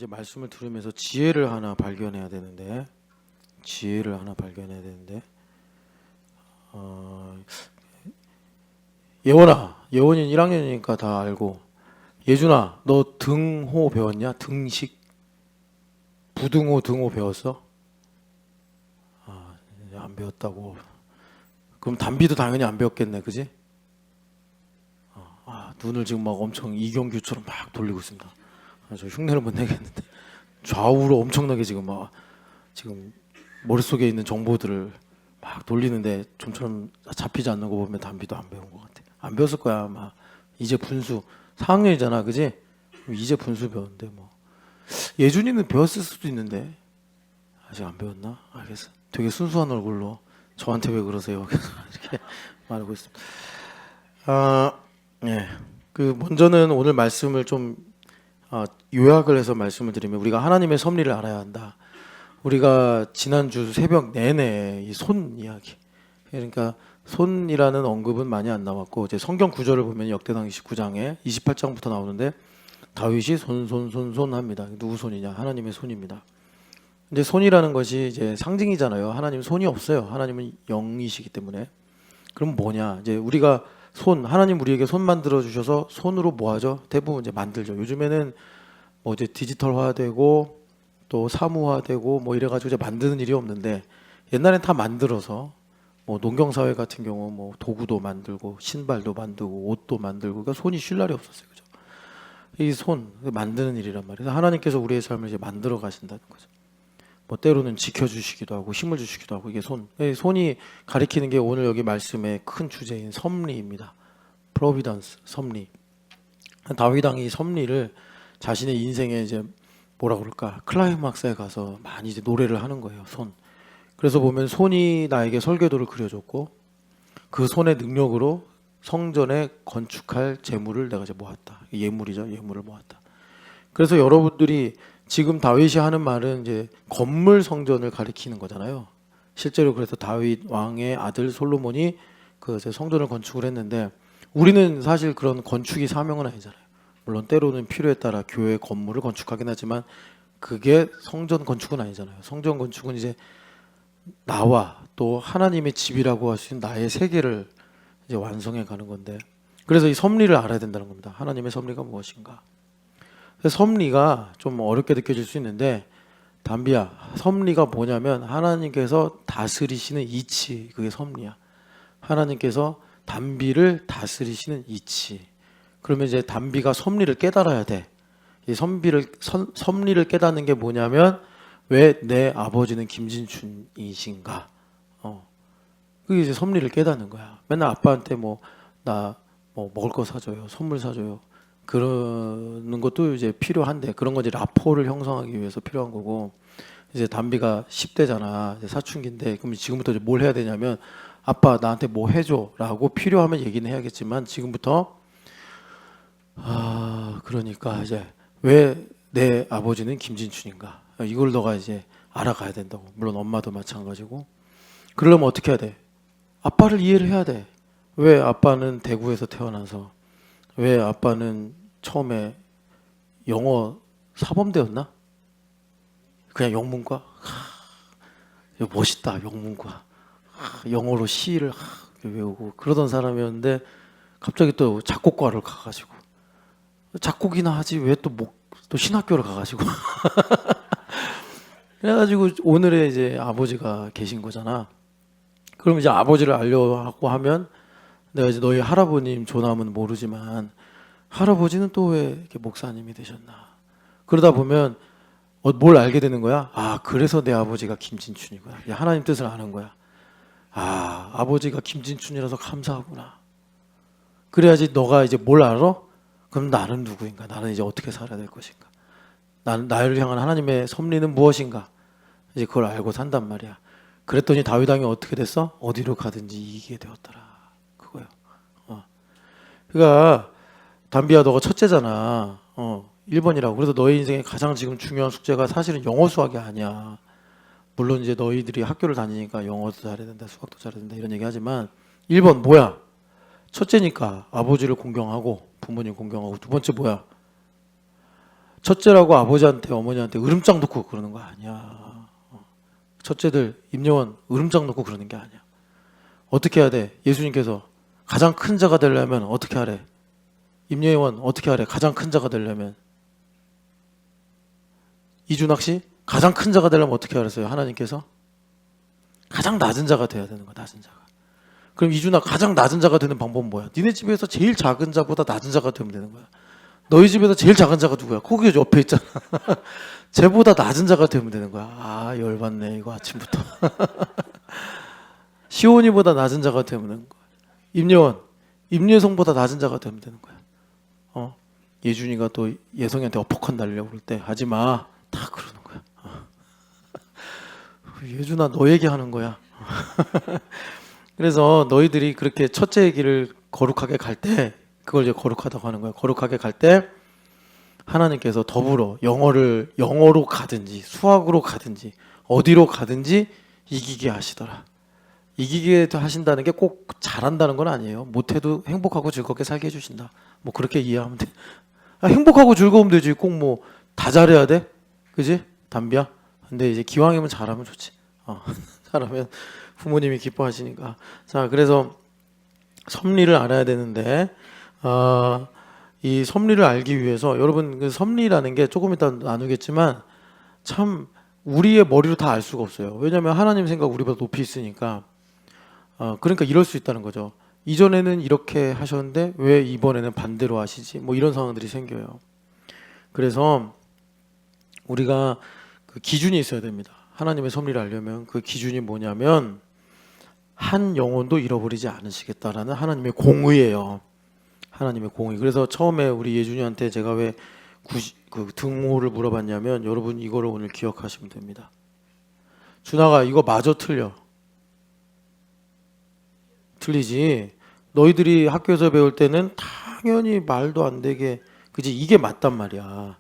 이제 말씀을 들으면서 지혜를 하나 발견해야 되는데, 예원이 1학년이니까 다 알고. 예준아, 너 등호 배웠냐? 등식, 부등호, 등호 배웠어? 안 배웠다고. 그럼 담비도 당연히 안 배웠겠네, 그지? 눈을 지금 막 엄청 이경규처럼 막 돌리고 있습니다. 저 흉내를 못 내겠는데 좌우로 엄청나게 지금 머릿속에 있는 정보들을 막 돌리는데 좀처럼 잡히지 않는 거 보면 담비도 안 배운 것 같아. 안 배웠을 거야 아마. 이제 분수 4학년이잖아, 그지? 이제 분수 배웠는데 뭐. 예준이는 배웠을 수도 있는데 아직 안 배웠나? 알겠어. 되게 순수한 얼굴로 저한테 왜 그러세요? 이렇게 말하고 있습니다. 예. 먼저는 오늘 말씀을 좀 요약을 해서 말씀을 드리면, 우리가 하나님의 섭리를 알아야 한다. 우리가 지난주 새벽 내내 이 손 이야기, 그러니까 손이라는 언급은 많이 안 나왔고, 이제 성경 구절을 보면 역대상 29장에 28장부터 나오는데 다윗이 손 합니다. 누구 손이냐? 하나님의 손입니다. 근데 손이라는 것이 이제 상징이잖아요. 하나님은 손이 없어요. 하나님은 영이시기 때문에. 그럼 뭐냐? 이제 우리가 하나님 우리에게 손 만들어 주셔서 손으로 뭐 하죠? 대부분 이제 만들죠. 요즘에는 뭐 이제 디지털화되고 또 사무화되고 뭐 이래가지고 이제 만드는 일이 없는데, 옛날엔 다 만들어서 뭐 농경사회 같은 경우 뭐 도구도 만들고 신발도 만들고 옷도 만들고, 그러니까 손이 쉴 날이 없었어요. 그죠? 이 손 만드는 일이란 말이에요. 하나님께서 우리의 삶을 이제 만들어 가신다는 거죠. 뭐 때로는 지켜주시기도 하고 힘을 주시기도 하고, 이게 손이 가리키는 게 오늘 여기 말씀의 큰 주제인 섭리입니다. 프로비던스, 섭리. 다윗 왕이 섭리를 자신의 인생에 이제 뭐라 그럴까, 클라이막스에 가서 많이 이제 노래를 하는 거예요. 손. 그래서 보면 손이 나에게 설계도를 그려줬고, 그 손의 능력으로 성전에 건축할 재물을 내가 이제 모았다. 예물이죠. 예물을 모았다. 그래서 여러분들이 지금 다윗이 하는 말은 이제 건물 성전을 가리키는 거잖아요. 실제로 그래서 다윗 왕의 아들 솔로몬이 그 성전을 건축을 했는데, 우리는 사실 그런 건축이 사명은 아니잖아요. 물론 때로는 필요에 따라 교회 건물을 건축하긴 하지만 그게 성전 건축은 아니잖아요. 성전 건축은 이제 나와 또 하나님의 집이라고 할 수 있는 나의 세계를 이제 완성해 가는 건데, 그래서 이 섭리를 알아야 된다는 겁니다. 하나님의 섭리가 무엇인가? 섭리가 좀 어렵게 느껴질 수 있는데, 담비야, 섭리가 뭐냐면 하나님께서 다스리시는 이치, 그게 섭리야. 하나님께서 담비를 다스리시는 이치. 그러면 이제 담비가 섭리를 깨달아야 돼. 이 섭리를 깨닫는 게 뭐냐면, 왜 내 아버지는 김진춘이신가? 그게 이제 섭리를 깨닫는 거야. 맨날 아빠한테 나 먹을 거 사줘요, 선물 사줘요, 그러는 것도 이제 필요한데, 그런 건 이제 라포를 형성하기 위해서 필요한 거고, 이제 담비가 10대잖아, 이제 사춘기인데, 그럼 지금부터 이제 뭘 해야 되냐면, 아빠 나한테 뭐 해줘라고 필요하면 얘기는 해야겠지만, 지금부터 그러니까 이제 왜 내 아버지는 김진춘인가, 이걸 너가 이제 알아가야 된다고. 물론 엄마도 마찬가지고. 그러려면 어떻게 해야 돼? 아빠를 이해를 해야 돼. 왜 아빠는 대구에서 태어나서, 왜 아빠는 처음에 영어 사범대였나? 그냥 영문과? 멋있다, 영문과. 영어로 시를 외우고 그러던 사람이었는데, 갑자기 또 작곡과를 가가지고 작곡이나 하지 왜 또 신학교를 가가지고 그래가지고 오늘의 이제 아버지가 계신 거잖아. 그럼 이제 아버지를 알려고 하면, 내가 이제 너희 할아버님 조남은 모르지만 할아버지는 또 왜 이렇게 목사님이 되셨나? 그러다 보면 뭘 알게 되는 거야? 그래서 내 아버지가 김진춘이구나. 하나님 뜻을 아는 거야. 아버지가 김진춘이라서 감사하구나. 그래야지 너가 이제 뭘 알아? 그럼 나는 누구인가? 나는 이제 어떻게 살아야 될 것인가? 나를 향한 하나님의 섭리는 무엇인가? 이제 그걸 알고 산단 말이야. 그랬더니 다윗 왕이 어떻게 됐어? 어디로 가든지 이기게 되었더라. 그거요. 그러니까 담비야, 너가 첫째잖아. 1번이라고. 그래서 너희 인생에 가장 지금 중요한 숙제가 사실은 영어 수학이 아니야. 물론 이제 너희들이 학교를 다니니까 영어도 잘해야 된다, 수학도 잘해야 된다 이런 얘기 하지만, 1번 뭐야? 첫째니까 아버지를 공경하고 부모님 공경하고, 두 번째 뭐야? 첫째라고 아버지한테 어머니한테 으름장 놓고 그러는 거 아니야. 첫째들 임요원 으름장 놓고 그러는 게 아니야. 어떻게 해야 돼? 예수님께서 가장 큰 자가 되려면 어떻게 하래? 임요원 어떻게 하래? 가장 큰 자가 되려면. 이준학 씨 가장 큰 자가 되려면 어떻게 하랬어요? 하나님께서 가장 낮은 자가 돼야 되는 거야. 낮은 자가. 그럼 이준학 가장 낮은 자가 되는 방법은 뭐야? 니네 집에서 제일 작은 자보다 낮은 자가 되면 되는 거야. 너희 집에서 제일 작은 자가 누구야? 거기 옆에 있잖아. 쟤보다 낮은 자가 되면 되는 거야. 아, 열받네 이거 아침부터. 시온이보다 낮은 자가 되면 되는 거야. 임요원, 임예성보다 낮은 자가 되면 되는 거야. 예준이가 또 예성이한테 어퍼컷 날리려고 그럴 때 하지 마. 다 그러는 거야. 예준아 너 얘기하는 거야. 그래서 너희들이 그렇게 첫째의 길을 거룩하게 갈 때 그걸 이제 거룩하다고 하는 거야. 거룩하게 갈 때 하나님께서 더불어 영어로 가든지 수학으로 가든지 어디로 가든지 이기게 하시더라. 이기게 하신다는 게 꼭 잘한다는 건 아니에요. 못해도 행복하고 즐겁게 살게 해주신다. 뭐 그렇게 이해하면 돼. 행복하고 즐거우면 되지. 꼭 뭐 다 잘해야 돼? 그지? 담비야? 근데 이제 기왕이면 잘하면 좋지. 잘하면 부모님이 기뻐하시니까. 자, 그래서 섭리를 알아야 되는데 이 섭리를 알기 위해서 여러분 그 섭리라는 게 조금 이따 나누겠지만 참 우리의 머리로 다 알 수가 없어요. 왜냐하면 하나님 생각 우리보다 높이 있으니까. 그러니까 이럴 수 있다는 거죠. 이전에는 이렇게 하셨는데 왜 이번에는 반대로 하시지? 뭐 이런 상황들이 생겨요. 그래서 우리가 그 기준이 있어야 됩니다. 하나님의 섭리를 알려면 그 기준이 뭐냐면 한 영혼도 잃어버리지 않으시겠다라는 하나님의 공의예요. 하나님의 공의. 그래서 처음에 우리 예준이한테 제가 왜 그 등호를 물어봤냐면 여러분 이거를 오늘 기억하시면 됩니다. 준아가 이거 마저 틀려. 틀리지. 너희들이 학교에서 배울 때는 당연히 말도 안 되게 그지 이게 맞단 말이야.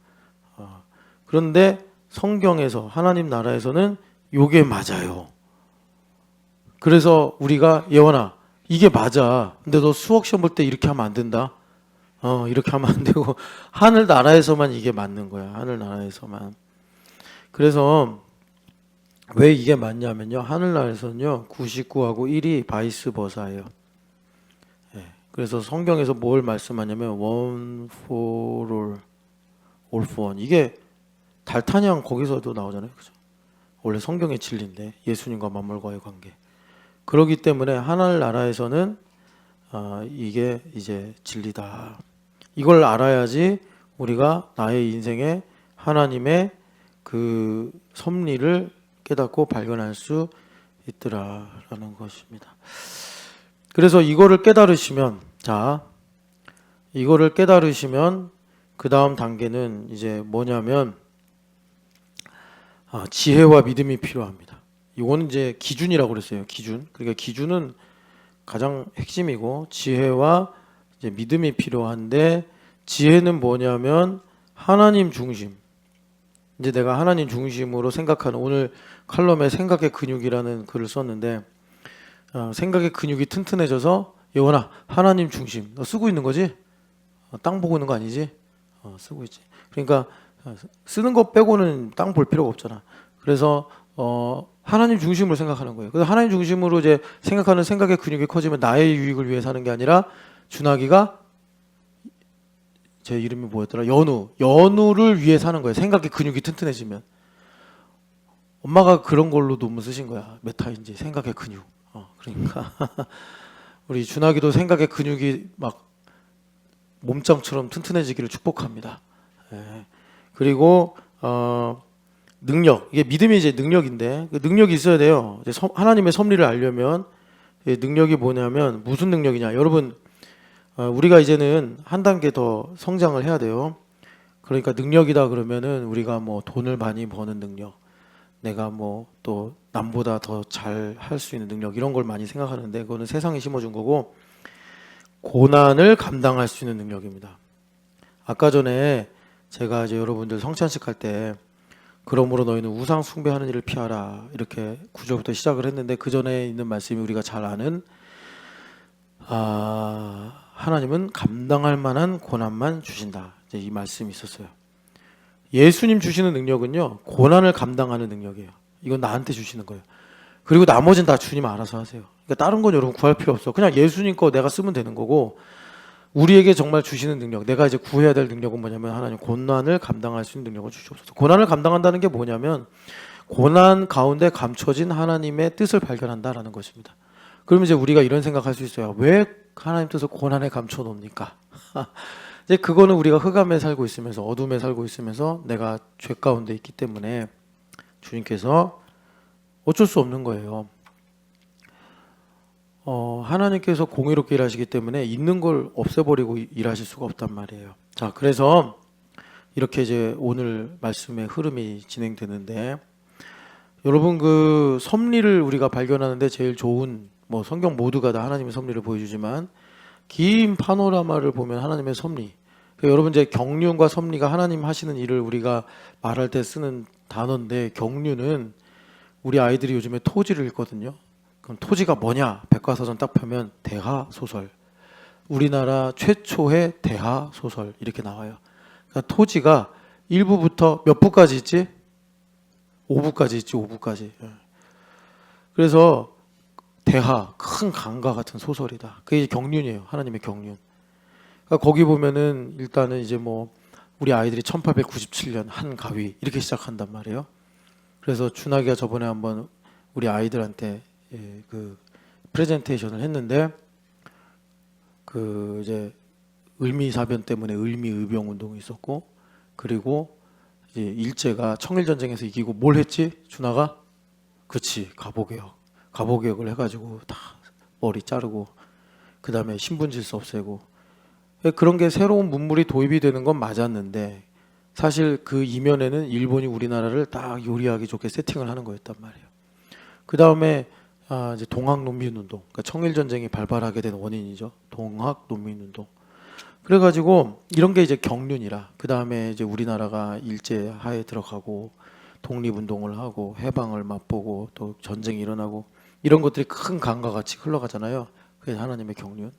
그런데 성경에서 하나님 나라에서는 요게 맞아요. 그래서 우리가 예원아 이게 맞아. 근데 너 수학 시험 볼 때 이렇게 하면 안 된다. 이렇게 하면 안 되고 하늘 나라에서만 이게 맞는 거야. 하늘 나라에서만. 그래서 왜 이게 맞냐면요. 하늘 나라에서는요. 99하고 1이 바이스 버사예요. 그래서 성경에서 뭘 말씀하냐면 one for all, all for one. 이게 달타냥 거기서도 나오잖아요. 그죠? 원래 성경의 진리인데 예수님과 만물과의 관계. 그렇기 때문에 하늘 나라에서는 이게 이제 진리다. 이걸 알아야지 우리가 나의 인생에 하나님의 그 섭리를 깨닫고 발견할 수 있더라라는 것입니다. 그래서 이거를 깨달으시면 그 다음 단계는 이제 뭐냐면 지혜와 믿음이 필요합니다. 이거는 이제 기준이라고 그랬어요. 기준. 그러니까 기준은 가장 핵심이고 지혜와 이제 믿음이 필요한데 지혜는 뭐냐면 하나님 중심. 이제 내가 하나님 중심으로 생각하는 오늘 칼럼에 생각의 근육이라는 글을 썼는데 생각의 근육이 튼튼해져서 예원아 하나님 중심. 너 쓰고 있는 거지? 땅 보고 있는 거 아니지? 쓰고 있지. 그러니까 쓰는 거 빼고는 땅 볼 필요가 없잖아. 그래서 하나님 중심으로 생각하는 거예요. 그래서 하나님 중심으로 이제 생각하는 생각의 근육이 커지면 나의 유익을 위해 사는 게 아니라 준하기가 제 이름이 뭐였더라? 연우를 위해 사는 거예요. 생각의 근육이 튼튼해지면. 엄마가 그런 걸로 논문 쓰신 거야. 메타인지 생각의 근육. 그러니까 우리 준하기도 생각의 근육이 막 몸짱처럼 튼튼해지기를 축복합니다. 그리고 능력. 이게 믿음이 이제 능력인데 그 능력이 있어야 돼요. 이제 하나님의 섭리를 알려면 능력이 뭐냐면 무슨 능력이냐? 여러분 우리가 이제는 한 단계 더 성장을 해야 돼요. 그러니까 능력이다 그러면은 우리가 뭐 돈을 많이 버는 능력, 내가 뭐 또 남보다 더 잘 할 수 있는 능력 이런 걸 많이 생각하는데 그거는 세상이 심어준 거고 고난을 감당할 수 있는 능력입니다. 아까 전에 제가 이제 여러분들 성찬식 할 때 그러므로 너희는 우상 숭배하는 일을 피하라 이렇게 9절부터 시작을 했는데 그 전에 있는 말씀이 우리가 잘 아는 하나님은 감당할 만한 고난만 주신다. 이제 이 말씀이 있었어요. 예수님 주시는 능력은요, 고난을 감당하는 능력이에요. 이건 나한테 주시는 거예요. 그리고 나머지는 다 주님 알아서 하세요. 그러니까 다른 건 여러분 구할 필요 없어. 그냥 예수님 거 내가 쓰면 되는 거고, 우리에게 정말 주시는 능력, 내가 이제 구해야 될 능력은 뭐냐면, 하나님 고난을 감당할 수 있는 능력을 주시옵소서. 고난을 감당한다는 게 뭐냐면 고난 가운데 감춰진 하나님의 뜻을 발견한다라는 것입니다. 그러면 이제 우리가 이런 생각할 수 있어요. 왜 하나님 뜻을 고난에 감춰 놓습니까? 이제 그거는 우리가 흑암에 살고 있으면서, 어둠에 살고 있으면서 내가 죄 가운데 있기 때문에 주님께서 어쩔 수 없는 거예요. 하나님께서 공의롭게 일하시기 때문에 있는 걸 없애버리고 일하실 수가 없단 말이에요. 자, 그래서 이렇게 이제 오늘 말씀의 흐름이 진행되는데, 여러분 그 섭리를 우리가 발견하는데 제일 좋은, 뭐 성경 모두가 다 하나님의 섭리를 보여주지만 긴 파노라마를 보면 하나님의 섭리. 여러분 이제 경륜과 섭리가 하나님 하시는 일을 우리가 말할 때 쓰는 단어인데, 경륜은 우리 아이들이 요즘에 토지를 읽거든요. 그럼 토지가 뭐냐? 백과사전 딱 펴면 대하소설, 우리나라 최초의 대하소설 이렇게 나와요. 그러니까 토지가 1부부터 몇 부까지 있지? 5부까지 있지. 5부까지. 그래서 대하, 큰 강과 같은 소설이다. 그게 경륜이에요. 하나님의 경륜. 그러니까 거기 보면은 일단은 이제 뭐 우리 아이들이 1897년 한 가위 이렇게 시작한단 말이에요. 그래서 준하기가 저번에 한번 우리 아이들한테 그 프레젠테이션을 했는데, 그 이제 을미사변 때문에 을미의병 운동이 있었고, 그리고 이제 일제가 청일전쟁에서 이기고 뭘 했지? 준하가? 그치, 갑오개혁을 해가지고 다 머리 자르고, 그 다음에 신분질서 없애고, 그런 게 새로운 문물이 도입이 되는 건 맞았는데, 사실 그 이면에는 일본이 우리나라를 딱 요리하기 좋게 세팅을 하는 거였단 말이에요. 그 다음에 이제 동학농민운동, 그러니까 청일전쟁이 발발하게 된 원인이죠. 동학농민운동. 그래가지고 이런 게 이제 경륜이라, 그 다음에 이제 우리나라가 일제 하에 들어가고 독립운동을 하고 해방을 맛보고 또 전쟁이 일어나고, 이런 것들이 큰 강과 같이 흘러가잖아요. 그게 하나님의 경륜.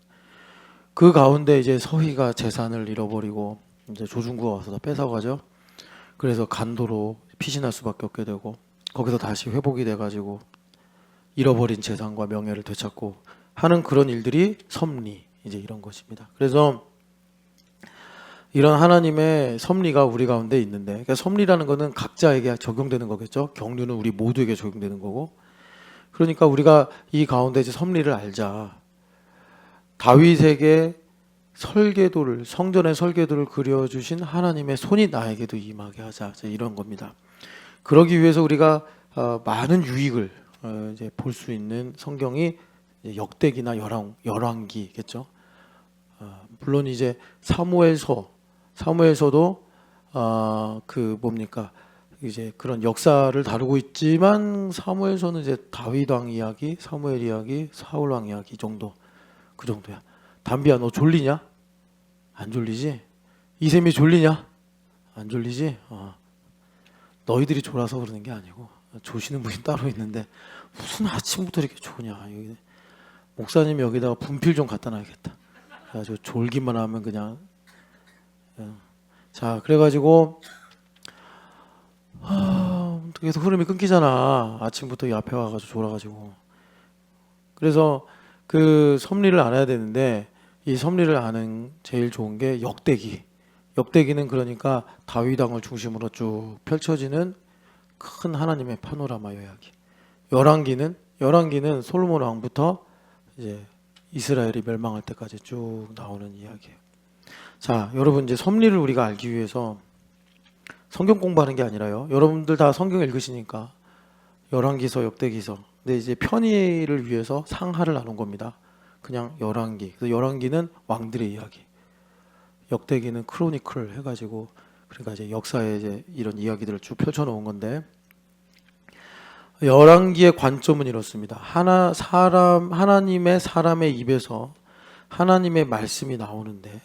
그 가운데 이제 서희가 재산을 잃어버리고 이제 조중구가 와서 다 뺏어가죠. 그래서 간도로 피신할 수밖에 없게 되고, 거기서 다시 회복이 돼가지고 잃어버린 재산과 명예를 되찾고 하는 그런 일들이 섭리, 이제 이런 것입니다. 그래서 이런 하나님의 섭리가 우리 가운데 있는데, 그러니까 섭리라는 거는 각자에게 적용되는 거겠죠. 경륜은 우리 모두에게 적용되는 거고. 그러니까 우리가 이 가운데 이제 섭리를 알자. 다윗에게 설계도를, 성전의 설계도를 그려주신 하나님의 손이 나에게도 임하게 하자, 이런 겁니다. 그러기 위해서 우리가 많은 유익을 이제 볼 수 있는 성경이 역대기나 열왕기겠죠. 물론 이제 사무엘서도 그 뭡니까, 이제 그런 역사를 다루고 있지만, 사무엘서는 이제 다윗 왕 이야기, 사무엘 이야기, 사울 왕 이야기 정도, 그 정도야. 담비야, 너 졸리냐? 안 졸리지? 이샘이 졸리냐? 안 졸리지? 너희들이 졸아서 그러는 게 아니고 조시는 분이 따로 있는데, 무슨 아침부터 이렇게 조냐? 여기 목사님 여기다가 분필 좀 갖다 놔야겠다. 그래가지고 졸기만 하면 그냥. 자, 그래가지고 계속 흐름이 끊기잖아. 아침부터 이 앞에 와가지고 졸아가지고. 그래서 그 섭리를 알아야 되는데, 이 섭리를 아는 제일 좋은 게 역대기. 역대기는 그러니까 다윗 왕을 중심으로 쭉 펼쳐지는 큰 하나님의 파노라마 이야기. 열왕기는 솔로몬 왕부터 이제 이스라엘이 멸망할 때까지 쭉 나오는 이야기예요. 자, 여러분 이제 섭리를 우리가 알기 위해서 성경 공부하는 게 아니라요. 여러분들 다 성경 읽으시니까 열왕기서, 역대기서. 근데 이제 편의를 위해서 상하를 나눈 겁니다. 그냥 열왕기. 그래서 열왕기는 왕들의 이야기, 역대기는 크로니클 해가지고, 그러니까 이제 역사에 이제 이런 이야기들을 쭉 펼쳐놓은 건데, 열왕기의 관점은 이렇습니다. 하나님의 사람의 입에서 하나님의 말씀이 나오는데,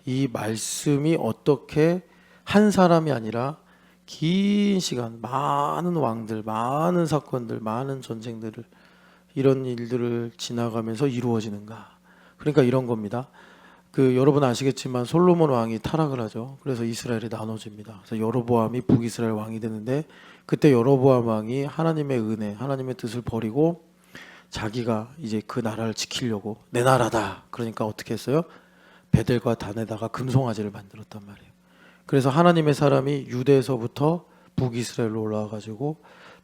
이 말씀이 어떻게 한 사람이 아니라 긴 시간, 많은 왕들, 많은 사건들, 많은 전쟁들을, 이런 일들을 지나가면서 이루어지는가. 그러니까 이런 겁니다. 여러분 아시겠지만 솔로몬 왕이 타락을 하죠. 그래서 이스라엘이 나눠집니다. 그래서 여로보암이 북이스라엘 왕이 되는데 그때 여로보암 왕이 하나님의 은혜, 하나님의 뜻을 버리고 자기가 이제 그 나라를 지키려고 내 나라다. 그러니까 어떻게 했어요? 베델과 단에다가 금송아지를 만들었단 말이에요. 그래서 하나님의 사람이 유대에서부터 북이스라엘로 올라와가지고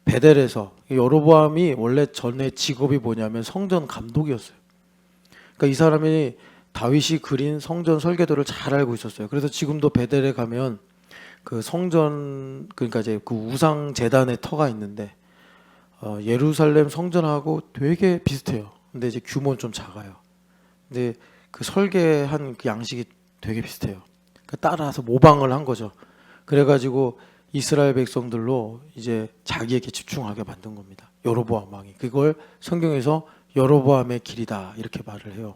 베델에서 여로보암이 원래 전에 직업이 뭐냐면 성전 감독이었어요. 그러니까 이 사람이 다윗이 그린 성전 설계도를 잘 알고 있었어요. 그래서 지금도 베델에 가면 그 성전 그러니까 이제 그 우상 제단의 터가 있는데 예루살렘 성전하고 되게 비슷해요. 근데 이제 규모는 좀 작아요. 근데 그 설계한 그 양식이 되게 비슷해요. 그 따라서 모방을 한 거죠. 그래가지고 이스라엘 백성들로 이제 자기에게 집중하게 만든 겁니다. 여로보암 왕이 그걸 성경에서 여로보암의 길이다 이렇게 말을 해요.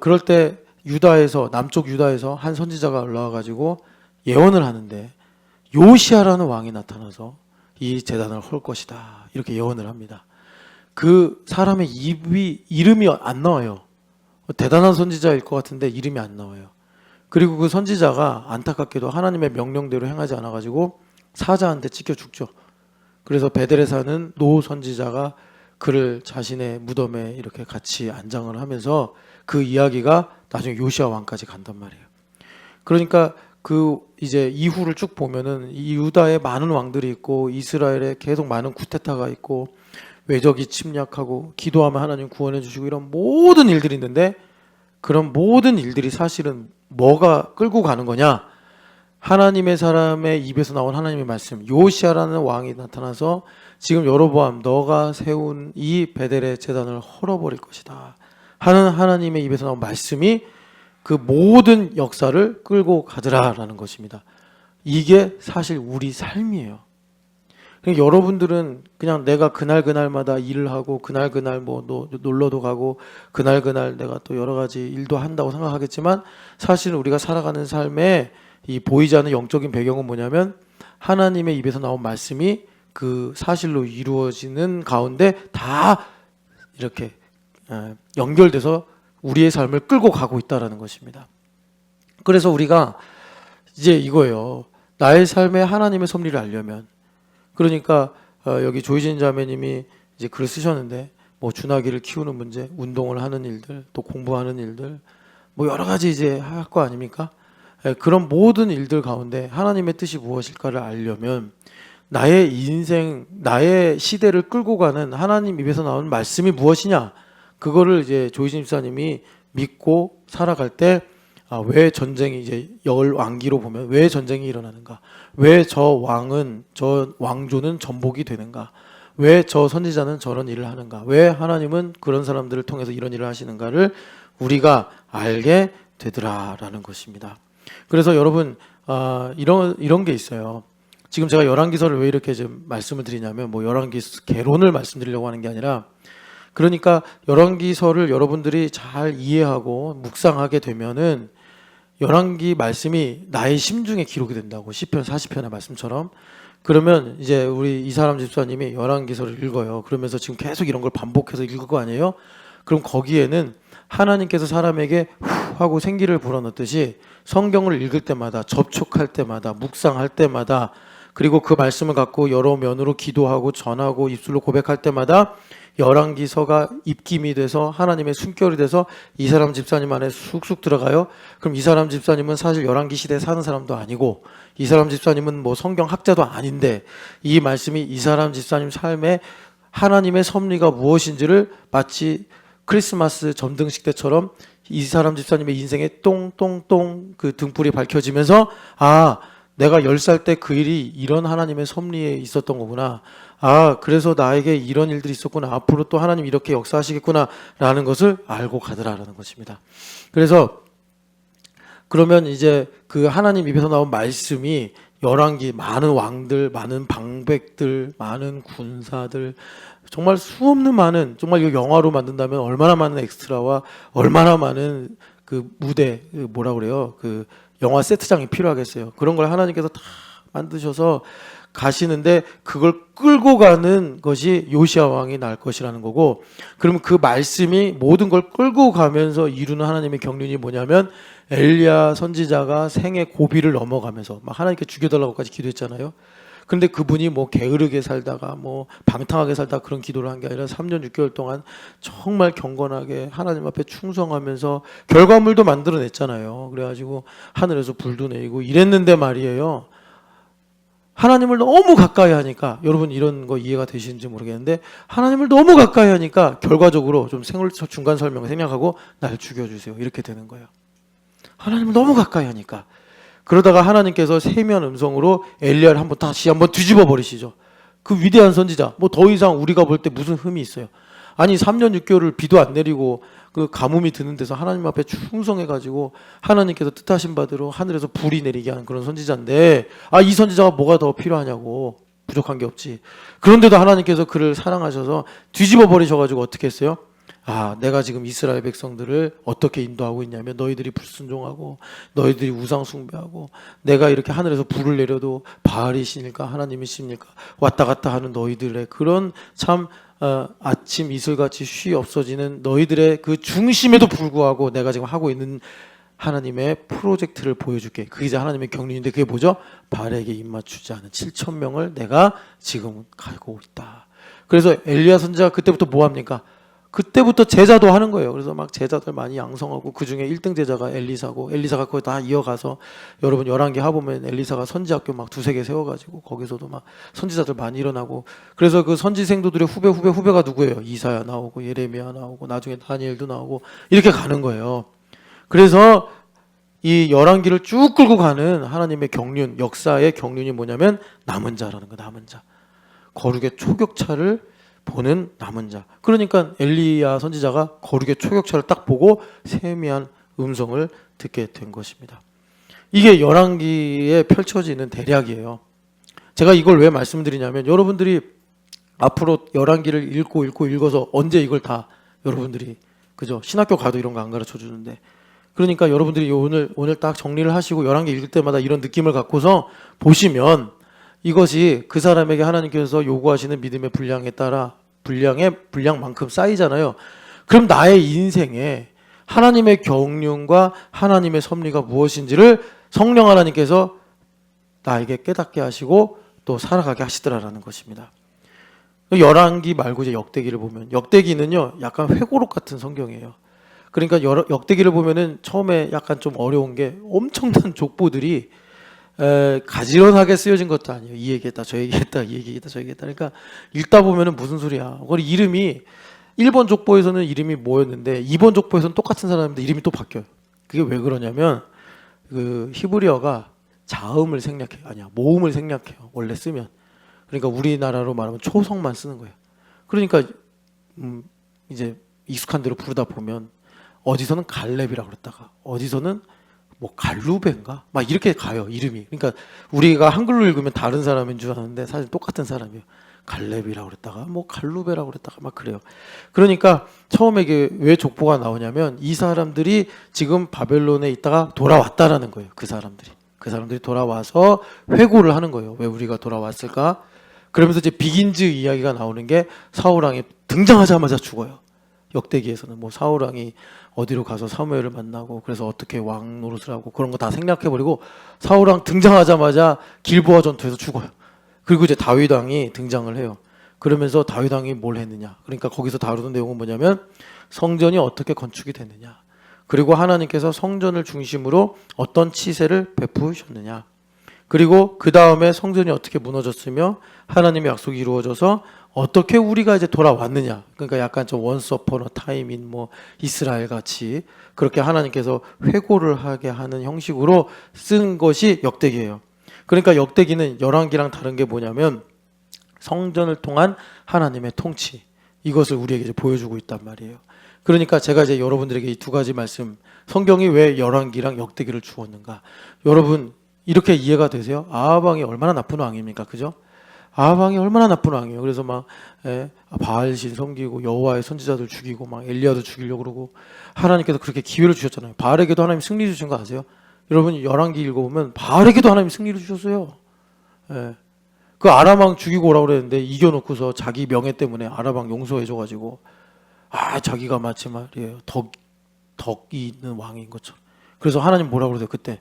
그럴 때 유다에서 남쪽 유다에서 한 선지자가 올라와가지고 예언을 하는데 요시아라는 왕이 나타나서 이 제단을 헐 것이다 이렇게 예언을 합니다. 그 사람의 이름이 안 나와요. 대단한 선지자일 것 같은데 이름이 안 나와요. 그리고 그 선지자가 안타깝게도 하나님의 명령대로 행하지 않아가지고 사자한테 찢겨 죽죠. 그래서 베델에 사는 노 선지자가 그를 자신의 무덤에 이렇게 같이 안장을 하면서 그 이야기가 나중에 요시아 왕까지 간단 말이에요. 그러니까 그 이제 이후를 쭉 보면은 이 유다에 많은 왕들이 있고 이스라엘에 계속 많은 쿠데타가 있고 외적이 침략하고 기도하면 하나님 구원해 주시고 이런 모든 일들이 있는데 그런 모든 일들이 사실은 뭐가 끌고 가는 거냐? 하나님의 사람의 입에서 나온 하나님의 말씀 요시아라는 왕이 나타나서 지금 여로보암 너가 세운 이 베델의 제단을 헐어버릴 것이다 하는 하나님의 입에서 나온 말씀이 그 모든 역사를 끌고 가더라라는 것입니다. 이게 사실 우리 삶이에요. 그러니까 여러분들은 그냥 내가 그날마다 일을 하고 그날 뭐 놀러도 가고 그날 내가 또 여러 가지 일도 한다고 생각하겠지만 사실은 우리가 살아가는 삶에 이 보이지 않는 영적인 배경은 뭐냐면 하나님의 입에서 나온 말씀이 그 사실로 이루어지는 가운데 다 이렇게 연결돼서 우리의 삶을 끌고 가고 있다는 것입니다. 그래서 우리가 이제 이거예요. 나의 삶에 하나님의 섭리를 알려면 그러니까 여기 조희진 자매님이 이제 글을 쓰셨는데 뭐 준하기를 키우는 문제, 운동을 하는 일들, 또 공부하는 일들, 뭐 여러 가지 이제 할 거 아닙니까? 그런 모든 일들 가운데 하나님의 뜻이 무엇일까를 알려면 나의 인생, 나의 시대를 끌고 가는 하나님 입에서 나오는 말씀이 무엇이냐? 그거를 이제 조희진 집사님이 믿고 살아갈 때 왜 전쟁이 이제 열왕기로 보면 왜 전쟁이 일어나는가? 왜 저 왕은 저 왕조는 전복이 되는가? 왜 저 선지자는 저런 일을 하는가? 왜 하나님은 그런 사람들을 통해서 이런 일을 하시는가를 우리가 알게 되더라라는 것입니다. 그래서 여러분 이런 게 있어요. 지금 제가 열왕기서를 왜 이렇게 좀 말씀을 드리냐면 뭐 열왕기 개론을 말씀드리려고 하는 게 아니라 그러니까 열왕기서를 여러분들이 잘 이해하고 묵상하게 되면은 열왕기 말씀이 나의 심중에 기록이 된다고 시편 40편의 말씀처럼 그러면 이제 우리 이 사람 집사님이 열왕기서를 읽어요. 그러면서 지금 계속 이런 걸 반복해서 읽을 거 아니에요? 그럼 거기에는 하나님께서 사람에게 후 하고 생기를 불어넣듯이 성경을 읽을 때마다 접촉할 때마다 묵상할 때마다 그리고 그 말씀을 갖고 여러 면으로 기도하고 전하고 입술로 고백할 때마다 열왕기서가 입김이 돼서 하나님의 숨결이 돼서 이 사람 집사님 안에 쑥쑥 들어가요. 그럼 이 사람 집사님은 사실 열왕기 시대에 사는 사람도 아니고 이 사람 집사님은 뭐 성경 학자도 아닌데 이 말씀이 이 사람 집사님 삶에 하나님의 섭리가 무엇인지를 마치 크리스마스 전등식 때처럼 이 사람 집사님의 인생에 똥똥똥 그 등불이 밝혀지면서 내가 10살 때 그 일이 이런 하나님의 섭리에 있었던 거구나. 그래서 나에게 이런 일들이 있었구나. 앞으로 또 하나님 이렇게 역사하시겠구나. 라는 것을 알고 가더라라는 것입니다. 그래서 그러면 이제 그 하나님 입에서 나온 말씀이 열왕기 많은 왕들, 많은 방백들, 많은 군사들, 정말 수없는 많은, 정말 이거 영화로 만든다면 얼마나 많은 엑스트라와 얼마나 많은 그 무대, 뭐라 그래요? 그 영화 세트장이 필요하겠어요. 그런 걸 하나님께서 다 만드셔서 가시는데 그걸 끌고 가는 것이 요시야 왕이 날 것이라는 거고, 그러면 그 말씀이 모든 걸 끌고 가면서 이루는 하나님의 경륜이 뭐냐면 엘리야 선지자가 생의 고비를 넘어가면서 막 하나님께 죽여달라고까지 기도했잖아요. 근데 그분이 뭐 게으르게 살다가 뭐 방탕하게 살다 그런 기도를 한 게 아니라 3년 6개월 동안 정말 경건하게 하나님 앞에 충성하면서 결과물도 만들어냈잖아요. 그래가지고 하늘에서 불도 내리고 이랬는데 말이에요. 하나님을 너무 가까이 하니까, 여러분 이런 거 이해가 되시는지 모르겠는데, 하나님을 너무 가까이 하니까 결과적으로 좀 중간 설명을 생략하고 날 죽여주세요 이렇게 되는 거예요. 하나님을 너무 가까이 하니까. 그러다가 하나님께서 세미한 음성으로 엘리야를 다시 한번 뒤집어 버리시죠. 그 위대한 선지자, 뭐 더 이상 우리가 볼 때 무슨 흠이 있어요? 아니 3년 6개월을 비도 안 내리고 그 가뭄이 드는 데서 하나님 앞에 충성해가지고 하나님께서 뜻하신 바대로 하늘에서 불이 내리게 하는 그런 선지자인데, 이 선지자가 뭐가 더 필요하냐고. 부족한 게 없지. 그런데도 하나님께서 그를 사랑하셔서 뒤집어 버리셔가지고 어떻게 했어요? 내가 지금 이스라엘 백성들을 어떻게 인도하고 있냐면, 너희들이 불순종하고 너희들이 우상 숭배하고 내가 이렇게 하늘에서 불을 내려도 바알이 신일까 하나님이 신일까 왔다 갔다 하는 너희들의 그런 참 아침 이슬같이 쉬 없어지는 너희들의 그 중심에도 불구하고 내가 지금 하고 있는 하나님의 프로젝트를 보여줄게. 그게 이제 하나님의 경륜인데, 그게 뭐죠? 바알에게 입맞추지 않은 7,000명을 내가 지금 가고 있다. 그래서 엘리야 선지자가 그때부터 뭐 합니까? 그때부터 제자도 하는 거예요. 그래서 막 제자들 많이 양성하고, 그 중에 1등 제자가 엘리사고, 엘리사가 그거 다 이어가서, 여러분 열왕기 하보면 엘리사가 선지학교 막 2-3개 세워가지고 거기서도 막 선지자들 많이 일어나고, 그래서 그 선지 생도들의 후배가 누구예요? 이사야 나오고 예레미야 나오고 나중에 다니엘도 나오고 이렇게 가는 거예요. 그래서 이 열왕기를 쭉 끌고 가는 하나님의 경륜, 역사의 경륜이 뭐냐면 남은 자라는 거. 남은 자, 거룩의 초격차를 보는 남은 자. 그러니까 엘리야 선지자가 거룩의 초격차를 딱 보고 세미한 음성을 듣게 된 것입니다. 이게 열왕기에 펼쳐지는 대략이에요. 제가 이걸 왜 말씀드리냐면, 여러분들이 앞으로 열왕기를 읽어서 언제 이걸 다 여러분들이, 그죠? 신학교 가도 이런 거 안 가르쳐 주는데, 그러니까 여러분들이 오늘 딱 정리를 하시고 열왕기 읽을 때마다 이런 느낌을 갖고서 보시면, 이것이 그 사람에게 하나님께서 요구하시는 믿음의 분량만큼 쌓이잖아요. 그럼 나의 인생에 하나님의 경륜과 하나님의 섭리가 무엇인지를 성령 하나님께서 나에게 깨닫게 하시고 또 살아가게 하시더라라는 것입니다. 열왕기 말고 이제 역대기를 보면, 역대기는요 약간 회고록 같은 성경이에요. 그러니까 역대기를 보면은 처음에 약간 좀 어려운 게, 엄청난 족보들이 가지런하게 쓰여진 것도 아니에요. 이 얘기했다 저 얘기했다 이 얘기했다 저 얘기했다. 그러니까 읽다 보면은 무슨 소리야. 거기 이름이 1번 족보에서는 이름이 뭐였는데 2번 족보에서는 똑같은 사람인데 이름이 또 바뀌어요. 그게 왜 그러냐면, 그 히브리어가 자음을 생략해요. 모음을 생략해요. 원래 쓰면. 그러니까 우리나라로 말하면 초성만 쓰는 거예요. 그러니까 이제 익숙한 대로 부르다 보면 어디서는 갈렙이라고 그랬다가 어디서는 뭐 갈루베인가 막 이렇게 가요, 이름이. 그러니까 우리가 한글로 읽으면 다른 사람인 줄 아는데 사실 똑같은 사람이에요. 갈렙이라고 그랬다가 뭐 갈루베라고 그랬다가 막 그래요. 그러니까 처음에 이게 왜 족보가 나오냐면, 이 사람들이 지금 바벨론에 있다가 돌아왔다라는 거예요. 그 사람들이 돌아와서 회고를 하는 거예요. 왜 우리가 돌아왔을까? 그러면서 이제 비긴즈 이야기가 나오는 게, 사울 왕이 등장하자마자 죽어요. 역대기에서는 뭐 사울 왕이 어디로 가서 사무엘을 만나고 그래서 어떻게 왕 노릇을 하고 그런 거 다 생략해버리고 사울 왕 등장하자마자 길보아 전투에서 죽어요. 그리고 이제 다윗 왕이 등장을 해요. 그러면서 다윗 왕이 뭘 했느냐, 그러니까 거기서 다루는 내용은 뭐냐면 성전이 어떻게 건축이 됐느냐, 그리고 하나님께서 성전을 중심으로 어떤 치세를 베푸셨느냐, 그리고 그 다음에 성전이 어떻게 무너졌으며 하나님의 약속이 이루어져서 어떻게 우리가 이제 돌아왔느냐. 그러니까 약간 좀 once upon a time인 뭐 이스라엘 같이 그렇게 하나님께서 회고를 하게 하는 형식으로 쓴 것이 역대기예요. 그러니까 역대기는 열왕기랑 다른 게 뭐냐면, 성전을 통한 하나님의 통치, 이것을 우리에게 이제 보여주고 있단 말이에요. 그러니까 제가 이제 여러분들에게 이 2가지 말씀, 성경이 왜 열왕기랑 역대기를 주었는가, 여러분 이렇게 이해가 되세요? 아합 왕이 얼마나 나쁜 왕입니까, 그죠? 아합 왕이 얼마나 나쁜 왕이에요. 그래서 막 바알신 섬기고 여호와의 선지자들 죽이고 막 엘리야도 죽이려고 그러고, 하나님께서 그렇게 기회를 주셨잖아요. 바알에게도 하나님 승리 주신 거 아세요? 여러분 열왕기 읽어보면 바알에게도 하나님 승리를 주셨어요. 그 아람왕 죽이고 오라고 그랬는데 이겨놓고서 자기 명예 때문에 아람왕 용서해줘가지고 자기가 마치 말이에요 덕이 있는 왕인 것처럼. 그래서 하나님 뭐라고 그러세요? 그때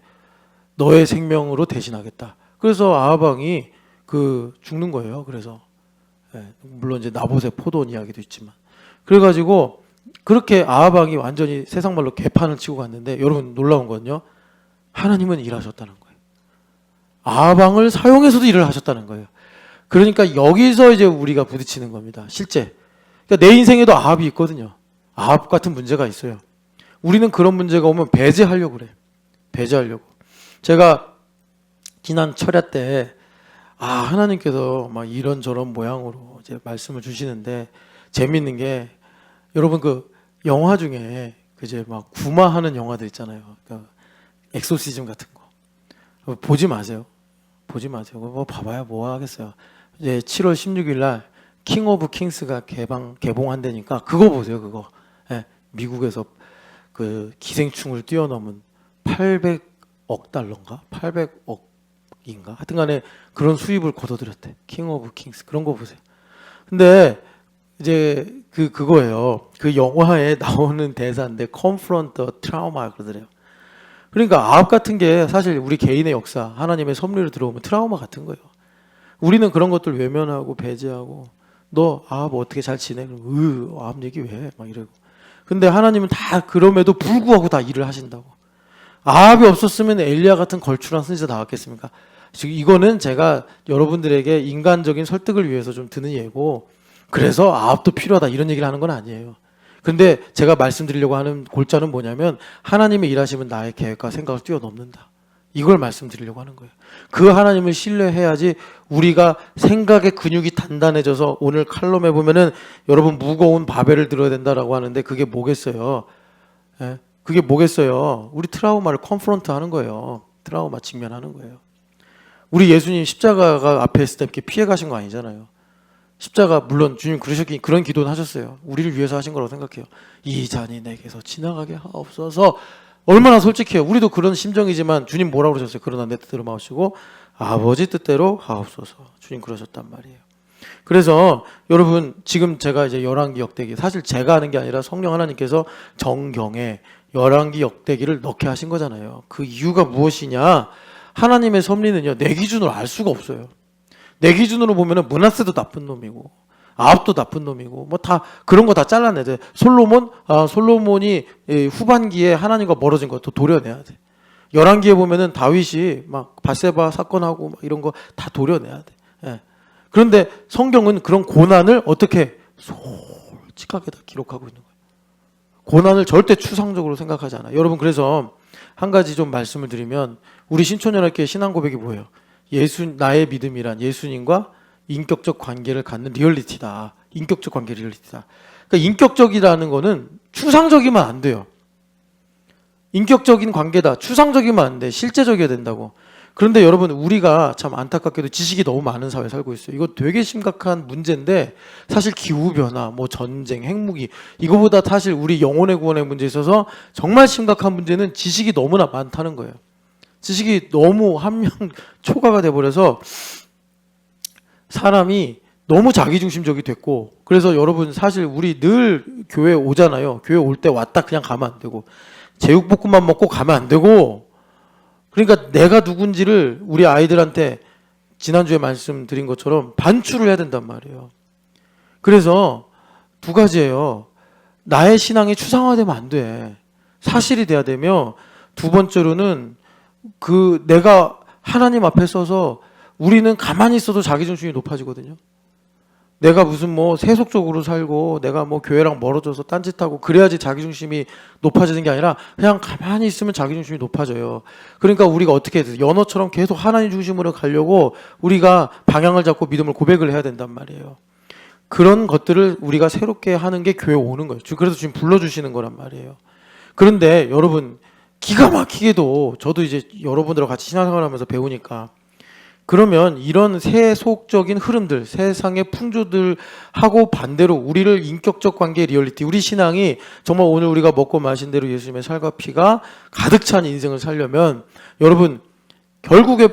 너의 생명으로 대신하겠다. 그래서 아합 왕이 그 죽는 거예요. 그래서 물론 이제 나봇의 포도원 이야기도 있지만 그래가지고 그렇게 아합 왕이 완전히 세상 말로 개판을 치고 갔는데 여러분 놀라운 건요. 하나님은 일하셨다는 거예요. 아합 왕을 사용해서도 일을 하셨다는 거예요. 그러니까 여기서 이제 우리가 부딪히는 겁니다. 실제. 그러니까 내 인생에도 아합이 있거든요. 아합 같은 문제가 있어요. 우리는 그런 문제가 오면 배제하려고 그래요. 배제하려고. 제가 지난 철야 때 하나님께서 막 이런저런 모양으로 이제 말씀을 주시는데 재밌는 게 여러분 그 영화 중에 그제 막 구마하는 영화들 있잖아요. 그러니까 엑소시즘 같은 거 보지 마세요. 보지 마세요. 뭐 봐봐야 뭐 하겠어요. 이제 7월 16일 날 킹 오브 킹스가 개봉한다니까 그거 보세요. 그거. 미국에서 그 기생충을 뛰어넘은 800억 달러인가? 800억인가? 하여튼간에 그런 수입을 거둬들였대. 킹 오브 킹스 그런 거 보세요. 근데 이제 그거예요. 그 영화에 나오는 대사인데 confront the trauma 그러더래요. 그러니까 아합 같은 게 사실 우리 개인의 역사, 하나님의 섭리로 들어오면 트라우마 같은 거예요. 우리는 그런 것들 외면하고 배제하고 너 아합 어떻게 잘 지내? 그럼 아합 얘기 왜 해? 막 이러고. 근데 하나님은 다 그럼에도 불구하고 다 일을 하신다고. 아합이 없었으면 엘리야 같은 걸출한 선지자 나왔겠습니까? 지금 이거는 제가 여러분들에게 인간적인 설득을 위해서 좀 드는 예고 그래서 아합도 필요하다 이런 얘기를 하는 건 아니에요. 근데 제가 말씀드리려고 하는 골자는 뭐냐면 하나님의 일하시면 나의 계획과 생각을 뛰어넘는다. 이걸 말씀드리려고 하는 거예요. 그 하나님을 신뢰해야지 우리가 생각의 근육이 단단해져서 오늘 칼럼에 보면은 여러분 무거운 바벨을 들어야 된다라고 하는데 그게 뭐겠어요? 그게 뭐겠어요? 우리 트라우마를 컨프런트 하는 거예요. 트라우마 직면하는 거예요. 우리 예수님 십자가가 앞에 있을 때 이렇게 피해 가신 거 아니잖아요. 십자가 물론 주님 그러셨기 그런 기도는 하셨어요. 우리를 위해서 하신 거라고 생각해요. 이 잔이 내게서 지나가게 하옵소서. 얼마나 솔직해요. 우리도 그런 심정이지만 주님 뭐라고 그러셨어요? 그러나 내 뜻대로 마시고 아버지 뜻대로 하옵소서. 주님 그러셨단 말이에요. 그래서 여러분 지금 제가 이제 열왕기 역대기 사실 제가 하는 게 아니라 성령 하나님께서 정경에 열왕기 역대기를 넣게 하신 거잖아요. 그 이유가 무엇이냐? 하나님의 섭리는요 내 기준으로 알 수가 없어요. 내 기준으로 보면은 므낫세도 나쁜 놈이고 아합도 나쁜 놈이고 뭐 다 그런 거 다 잘라내야 돼. 솔로몬이 후반기에 하나님과 멀어진 것도 도려내야 돼. 열왕기에 보면은 다윗이 막 밧세바 사건하고 막 이런 거 다 도려내야 돼. 그런데 성경은 그런 고난을 어떻게 솔직하게 다 기록하고 있는 거예요. 고난을 절대 추상적으로 생각하지 않아요. 여러분 그래서 한 가지 좀 말씀을 드리면 우리 신촌연합교회 신앙 고백이 뭐예요? 나의 믿음이란 예수님과 인격적 관계를 갖는 리얼리티다. 인격적 관계 리얼리티다. 그러니까 인격적이라는 거는 추상적이면 안 돼요. 인격적인 관계다. 추상적이면 안 돼. 실제적이어야 된다고. 그런데 여러분 우리가 참 안타깝게도 지식이 너무 많은 사회에 살고 있어요. 이거 되게 심각한 문제인데 사실 기후변화, 뭐 전쟁, 핵무기 이거보다 사실 우리 영혼의 구원의 문제에 있어서 정말 심각한 문제는 지식이 너무나 많다는 거예요. 지식이 너무 한 명 초과가 돼버려서 사람이 너무 자기중심적이 됐고 그래서 여러분 사실 우리 늘 교회 오잖아요. 교회 올 때 왔다 그냥 가면 안 되고 제육볶음만 먹고 가면 안 되고 그러니까 내가 누군지를 우리 아이들한테 지난주에 말씀드린 것처럼 반출을 해야 된단 말이에요. 그래서 두 가지예요. 나의 신앙이 추상화되면 안 돼. 사실이 돼야 되며 두 번째로는 내가 하나님 앞에 서서 우리는 가만히 있어도 자기중심이 높아지거든요. 내가 무슨 뭐 세속적으로 살고 내가 뭐 교회랑 멀어져서 딴짓하고 그래야지 자기중심이 높아지는 게 아니라 그냥 가만히 있으면 자기중심이 높아져요. 그러니까 우리가 어떻게 해야 돼? 연어처럼 계속 하나님 중심으로 가려고 우리가 방향을 잡고 믿음을 고백을 해야 된단 말이에요. 그런 것들을 우리가 새롭게 하는 게 교회 오는 거예요. 그래서 지금 불러주시는 거란 말이에요. 그런데 여러분 기가 막히게도 저도 이제 여러분들과 같이 신앙생활하면서 배우니까 그러면 이런 세속적인 흐름들, 세상의 풍조들하고 반대로 우리를 인격적 관계 리얼리티, 우리 신앙이 정말 오늘 우리가 먹고 마신 대로 예수님의 살과 피가 가득 찬 인생을 살려면 여러분 결국에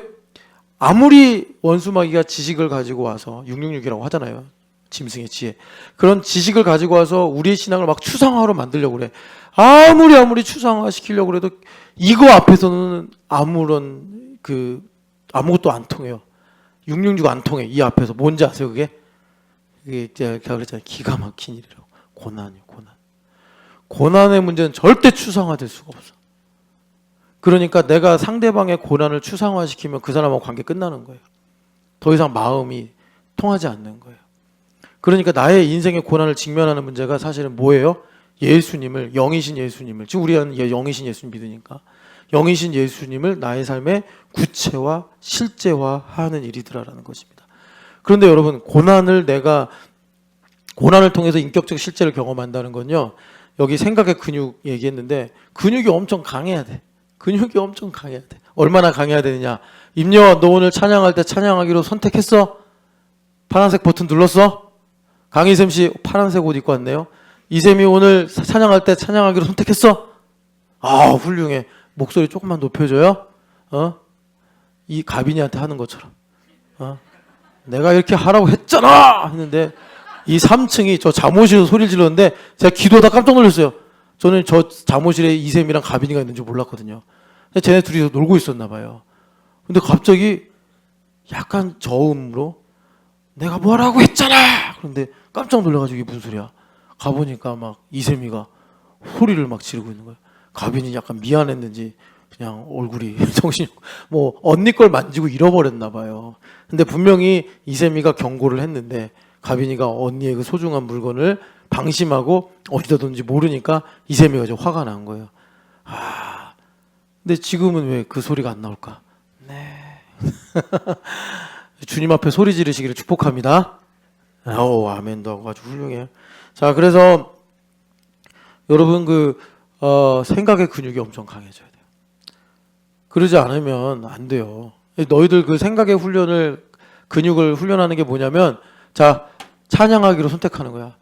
아무리 원수마귀가 지식을 가지고 와서 666이라고 하잖아요. 짐승의 지혜. 그런 지식을 가지고 와서 우리의 신앙을 막 추상화로 만들려고 그래. 아무리 추상화 시키려고 그래도 이거 앞에서는 아무것도 안 통해요. 666 안 통해. 이 앞에서. 뭔지 아세요, 그게? 그게 제가 그랬잖아요. 기가 막힌 일이라고. 고난이요, 고난. 고난의 문제는 절대 추상화될 수가 없어. 그러니까 내가 상대방의 고난을 추상화시키면 그 사람하고 관계 끝나는 거예요. 더 이상 마음이 통하지 않는 거예요. 그러니까 나의 인생의 고난을 직면하는 문제가 사실은 뭐예요? 예수님을, 영이신 예수님을, 지금 우리는 영이신 예수님 믿으니까 영이신 예수님을 나의 삶에 구체화, 실제화하는 일이더라라는 것입니다. 그런데 여러분, 고난을 통해서 인격적 실제를 경험한다는 건요, 여기 생각의 근육 얘기했는데 근육이 엄청 강해야 돼. 근육이 엄청 강해야 돼. 얼마나 강해야 되느냐? 임녀, 너 오늘 찬양할 때 찬양하기로 선택했어? 파란색 버튼 눌렀어? 강희샘 씨 파란색 옷 입고 왔네요. 이샘이 오늘 찬양할 때 찬양하기로 선택했어? 아, 훌륭해. 목소리 조금만 높여줘요. 이 가빈이한테 하는 것처럼. 내가 이렇게 하라고 했잖아! 했는데 이 3층이 저 잠옷에서 소리를 질렀는데 제가 기도하다 깜짝 놀랐어요. 저는 저 잠옷실에 이샘이랑 가빈이가 있는 줄 몰랐거든요. 근데 쟤네 둘이서 놀고 있었나 봐요. 근데 갑자기 약간 저음으로 내가 뭐라고 했잖아! 그런데 깜짝 놀라가지고 이게 무슨 소리야? 가보니까 막 이샘이가 소리를 막 지르고 있는 거예요. 가빈이 약간 미안했는지 그냥 얼굴이 정신이 뭐 언니 걸 만지고 잃어버렸나 봐요. 근데 분명히 이샘이가 경고를 했는데 가빈이가 언니의 그 소중한 물건을 방심하고 어디다 뒀는지 모르니까 이샘이가 좀 화가 난 거예요. 근데 지금은 왜 그 소리가 안 나올까? 네. 주님 앞에 소리 지르시기를 축복합니다. 아멘도 하고 아주 훌륭해요. 자, 그래서 여러분 생각의 근육이 엄청 강해져야 돼요. 그러지 않으면 안 돼요. 너희들 그 생각의 근육을 훈련하는 게 뭐냐면, 자, 찬양하기로 선택하는 거야.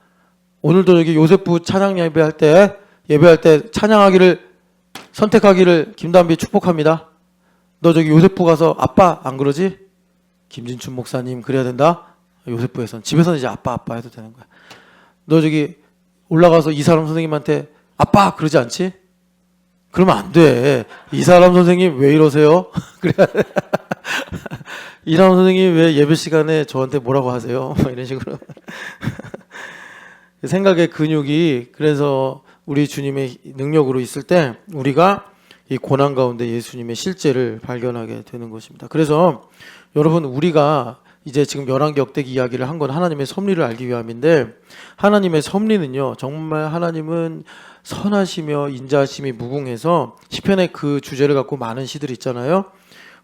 오늘도 여기 요셉부 찬양 예배할 때 찬양하기를 선택하기를 김담비 축복합니다. 너 저기 요셉부 가서 아빠 안 그러지? 김진춘 목사님 그래야 된다. 요셉부에선 집에서는 이제 아빠 해도 되는 거야. 너 저기 올라가서 이사람 선생님한테 아빠 그러지 않지? 그러면 안 돼. 이사람 선생님 왜 이러세요? 그래야 돼. 이사람 선생님 왜 예배 시간에 저한테 뭐라고 하세요? 이런 식으로. 생각의 근육이, 그래서 우리 주님의 능력으로 있을 때 우리가 이 고난 가운데 예수님의 실제를 발견하게 되는 것입니다. 그래서 여러분, 우리가 이제 지금 열왕기 역대기 이야기를 한 건 하나님의 섭리를 알기 위함인데, 하나님의 섭리는요, 정말 하나님은 선하시며 인자하심이 무궁해서 시편의 그 주제를 갖고 많은 시들이 있잖아요.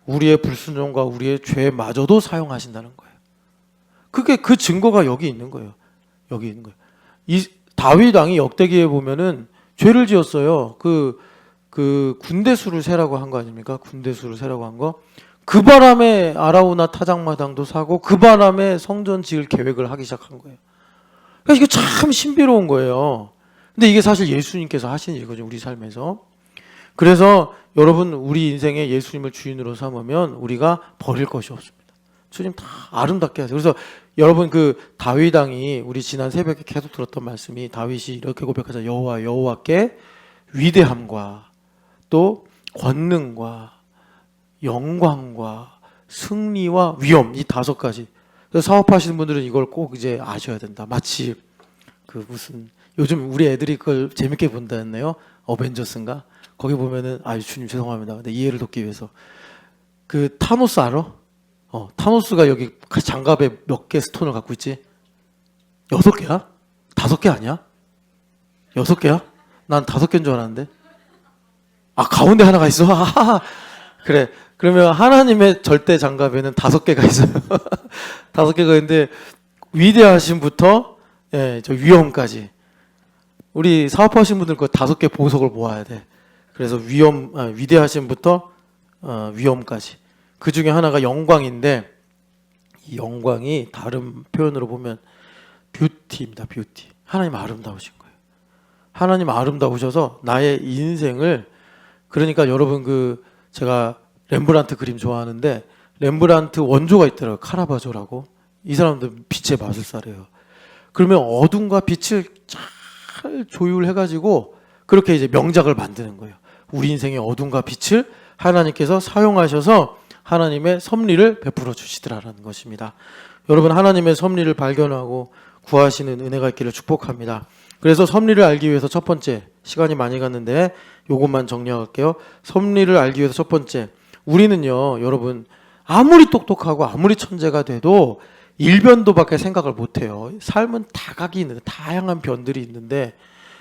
우리의 불순종과 우리의 죄마저도 사용하신다는 거예요. 그게 그 증거가 여기 있는 거예요. 여기 있는 거예요. 이 다윗 왕이 역대기에 보면은 죄를 지었어요. 그 군대 수를 세라고 한 거 아닙니까? 군대 수를 세라고 한 거. 그 바람에 아라우나 타작마당도 사고 그 바람에 성전 지을 계획을 하기 시작한 거예요. 그러니까 이거 참 신비로운 거예요. 근데 이게 사실 예수님께서 하신 일이거든요, 우리 삶에서. 그래서 여러분, 우리 인생에 예수님을 주인으로 삼으면 우리가 버릴 것이 없습니다. 주님 다 아름답게 하세요. 그래서 여러분, 다윗 왕이 우리 지난 새벽에 계속 들었던 말씀이, 다윗이 이렇게 고백하자. 여호와께 위대함과 또 권능과 영광과 승리와 위엄, 이 5가지. 그래서 사업하시는 분들은 이걸 꼭 이제 아셔야 된다. 마치 요즘 우리 애들이 그걸 재밌게 본다였네요. 어벤져스인가? 거기 보면은, 주님 죄송합니다. 근데 이해를 돕기 위해서. 타노스 알아? 타노스가 여기 장갑에 몇 개 스톤을 갖고 있지? 6개야? 5개 아니야? 6개야? 난 5개인 줄 알았는데. 가운데 하나가 있어? 그래. 그러면 하나님의 절대 장갑에는 5개가 있어요. 5개가 있는데, 위대하심부터, 저 위엄까지. 우리 사업하신 분들 그 5개 보석을 모아야 돼. 그래서 위대하심부터, 위엄까지. 그 중에 하나가 영광인데, 이 영광이 다른 표현으로 보면 뷰티입니다. 뷰티. 하나님 아름다우신 거예요. 하나님 아름다우셔서 나의 인생을, 그러니까 여러분, 제가 렘브란트 그림 좋아하는데, 렘브란트 원조가 있더라고요. 카라바조라고. 이 사람들 빛의 마술사래요. 그러면 어둠과 빛을 잘 조율해가지고 그렇게 이제 명작을 만드는 거예요. 우리 인생의 어둠과 빛을 하나님께서 사용하셔서 하나님의 섭리를 베풀어 주시더라라는 것입니다. 여러분, 하나님의 섭리를 발견하고 구하시는 은혜가 있기를 축복합니다. 그래서 섭리를 알기 위해서 첫 번째, 시간이 많이 갔는데 요것만 정리할게요. 섭리를 알기 위해서 첫 번째, 우리는요, 여러분, 아무리 똑똑하고 아무리 천재가 돼도 일변도밖에 생각을 못해요. 삶은 다각이 있는데, 다양한 변들이 있는데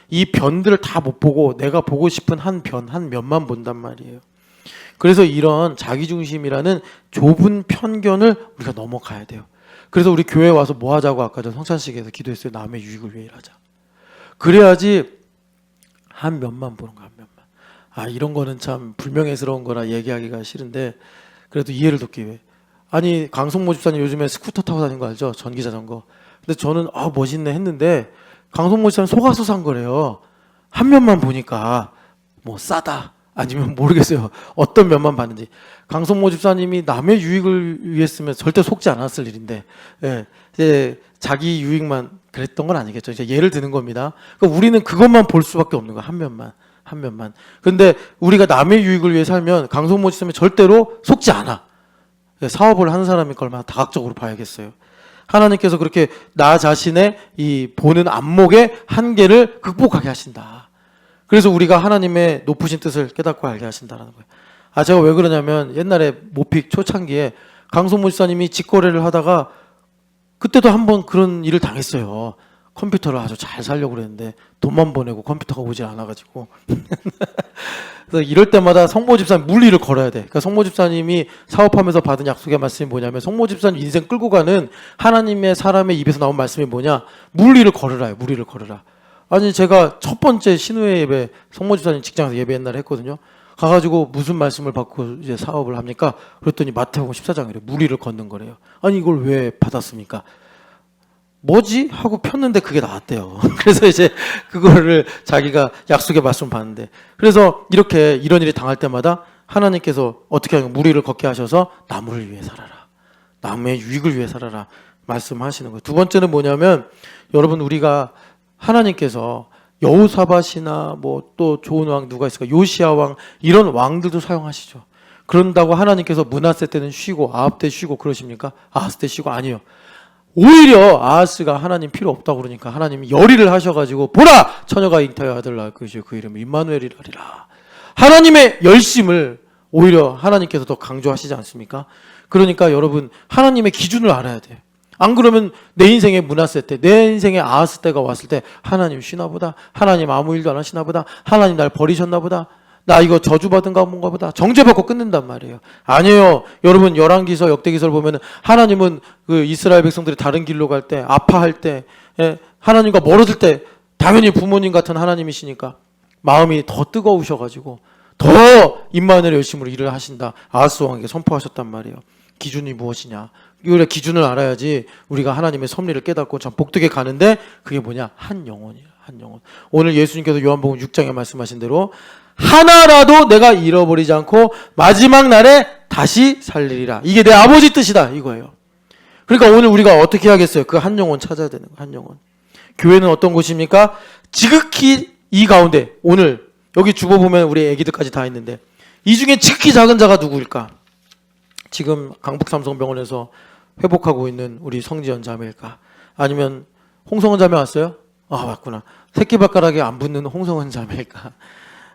이 변들을 다 못 보고 내가 보고 싶은 한 변, 한 면만 본단 말이에요. 그래서 이런 자기중심이라는 좁은 편견을 우리가 넘어가야 돼요. 그래서 우리 교회 와서 뭐 하자고 아까 전 성찬식에서 기도했어요. 남의 유익을 위해 일하자. 그래야지 한 면만 보는 거야, 한 면만. 이런 거는 참 불명예스러운 거라 얘기하기가 싫은데 그래도 이해를 돕기 위해. 아니, 강성모 집사님 요즘에 스쿠터 타고 다니는 거 알죠? 전기자전거. 근데 저는 멋있네 했는데 강성모 집사님 속아서 산 거래요. 한 면만 보니까 뭐 싸다 아니면 모르겠어요. 어떤 면만 봤는지. 강성모 집사님이 남의 유익을 위했으면 절대 속지 않았을 일인데, 예, 이제 자기 유익만 그랬던 건 아니겠죠. 이제 예를 드는 겁니다. 그러니까 우리는 그것만 볼 수밖에 없는 거야. 한 면만. 한 면만. 근데 우리가 남의 유익을 위해 살면 강성모 집사님이 절대로 속지 않아. 사업을 하는 사람일 걸 얼마나 다각적으로 봐야겠어요. 하나님께서 그렇게 나 자신의 이 보는 안목의 한계를 극복하게 하신다. 그래서 우리가 하나님의 높으신 뜻을 깨닫고 알게 하신다는 거예요. 제가 왜 그러냐면 옛날에 모픽 초창기에 강성모 집사님이 직거래를 하다가 그때도 한번 그런 일을 당했어요. 컴퓨터를 아주 잘 살려고 그랬는데 돈만 보내고 컴퓨터가 오질 않아가지고 그래서 이럴 때마다 성모 집사님 물리를 걸어야 돼. 그러니까 성모 집사님이 사업하면서 받은 약속의 말씀이 뭐냐면 성모 집사님 인생 끌고 가는 하나님의 사람의 입에서 나온 말씀이 뭐냐, 물리를 걸으라요. 물리를 걸으라. 아니, 제가 첫 번째 신우회 예배 성모 집사님 직장에서 예배 옛날에 했거든요. 가가지고 무슨 말씀을 받고 이제 사업을 합니까? 그랬더니 마태복음 14장이래. 물리를 걷는 거래요. 아니, 이걸 왜 받았습니까? 뭐지? 하고 폈는데 그게 나왔대요. 그래서 이제 그거를 자기가 약속의 말씀 받는데, 그래서 이렇게 이런 일이 당할 때마다 하나님께서 어떻게 하면 무리를 걷게 하셔서 나무를 위해 살아라, 남의 유익을 위해 살아라 말씀하시는 거예요. 두 번째는 뭐냐면, 여러분, 우리가 하나님께서 여호사밧이나 뭐 또 좋은 왕 누가 있을까, 요시야 왕, 이런 왕들도 사용하시죠. 그런다고 하나님께서 므낫세 때는 쉬고 아합 때 쉬고 그러십니까? 아하스 때 쉬고? 아니요. 오히려 아하스가 하나님 필요 없다고 그러니까 하나님이 열의를 하셔가지고, 보라! 처녀가 잉타의 아들 낳을 것이요 그 이름이 임마누엘이라 하리라. 하나님의 열심을 오히려 하나님께서 더 강조하시지 않습니까? 그러니까 여러분, 하나님의 기준을 알아야 돼요. 안 그러면 내 인생의 므낫세 때, 내 인생의 아하스 때가 왔을 때 하나님 쉬나 보다, 하나님 아무 일도 안 하시나 보다, 하나님 날 버리셨나 보다, 나 이거 저주받은가 뭔가 보다, 정죄받고 끝낸단 말이에요. 아니에요. 여러분, 열왕기서 역대기서를 보면 하나님은 그 이스라엘 백성들이 다른 길로 갈 때, 아파할 때, 하나님과 멀어질 때 당연히 부모님 같은 하나님이시니까 마음이 더 뜨거우셔가지고 더 임마누엘 열심으로 일을 하신다, 아하스 왕에게 선포하셨단 말이에요. 기준이 무엇이냐? 이걸 기준을 알아야지 우리가 하나님의 섭리를 깨닫고 참 복되게 가는데, 그게 뭐냐? 한 영혼이야. 한 영혼. 오늘 예수님께서 요한복음 6장에 말씀하신 대로 하나라도 내가 잃어버리지 않고 마지막 날에 다시 살리리라. 이게 내 아버지 뜻이다, 이거예요. 그러니까 오늘 우리가 어떻게 하겠어요? 그 한 영혼 찾아야 되는 거예요. 한 영혼. 교회는 어떤 곳입니까? 지극히 이 가운데, 오늘 여기 죽어보면 우리 애기들까지 다 있는데 이 중에 지극히 작은 자가 누구일까? 지금 강북삼성병원에서 회복하고 있는 우리 성지연 자매일까? 아니면 홍성은 자매 왔어요? 맞구나. 새끼발가락에 안 붙는 홍성은 자매일까?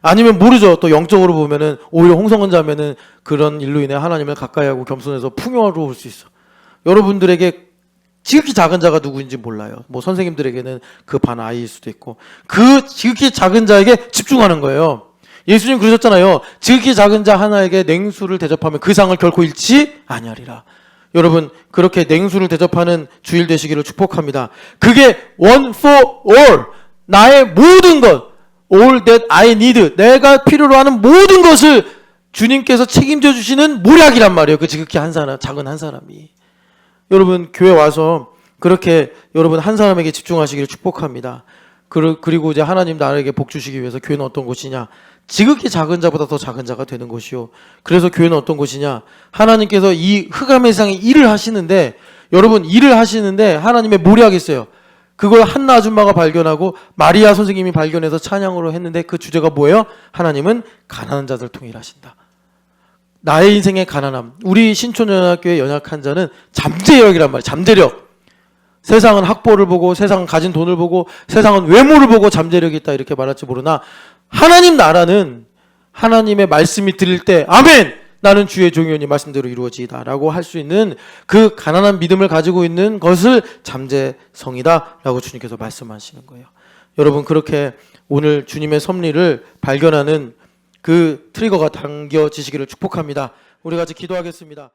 아니면 모르죠. 또 영적으로 보면은 오히려 홍성은 자매는 그런 일로 인해 하나님을 가까이하고 겸손해서 풍요로울 수 있어. 여러분들에게 지극히 작은 자가 누구인지 몰라요. 뭐 선생님들에게는 그 반 아이일 수도 있고, 그 지극히 작은 자에게 집중하는 거예요. 예수님 그러셨잖아요. 지극히 작은 자 하나에게 냉수를 대접하면 그 상을 결코 잃지 아니하리라. 여러분, 그렇게 냉수를 대접하는 주일 되시기를 축복합니다. 그게 one for all, 나의 모든 것, all that I need, 내가 필요로 하는 모든 것을 주님께서 책임져 주시는 모략이란 말이에요. 그 지극히 한 사람, 작은 한 사람이. 여러분, 교회 와서 그렇게 여러분 한 사람에게 집중하시기를 축복합니다. 그리고 이제 하나님 나라에게 복 주시기 위해서 교회는 어떤 곳이냐? 지극히 작은 자보다 더 작은 자가 되는 것이요. 그래서 교회는 어떤 곳이냐? 하나님께서 이 흑암의 세상에 일을 하시는데, 여러분 일을 하시는데 하나님의 뭘 하겠어요? 그걸 한나 아줌마가 발견하고 마리아 선생님이 발견해서 찬양으로 했는데 그 주제가 뭐예요? 하나님은 가난한 자들 통해 일하신다. 나의 인생의 가난함. 우리 신촌연합교회 연약한 자는 잠재력이란 말이에요. 잠재력. 세상은 학벌을 보고, 세상은 가진 돈을 보고, 세상은 외모를 보고 잠재력이 있다 이렇게 말할지 모르나, 하나님 나라는 하나님의 말씀이 들릴 때 아멘! 나는 주의 종이오니 말씀대로 이루어지이다 라고 할 수 있는 그 가난한 믿음을 가지고 있는 것을 잠재성이다 라고 주님께서 말씀하시는 거예요. 여러분, 그렇게 오늘 주님의 섭리를 발견하는 그 트리거가 당겨지시기를 축복합니다. 우리 같이 기도하겠습니다.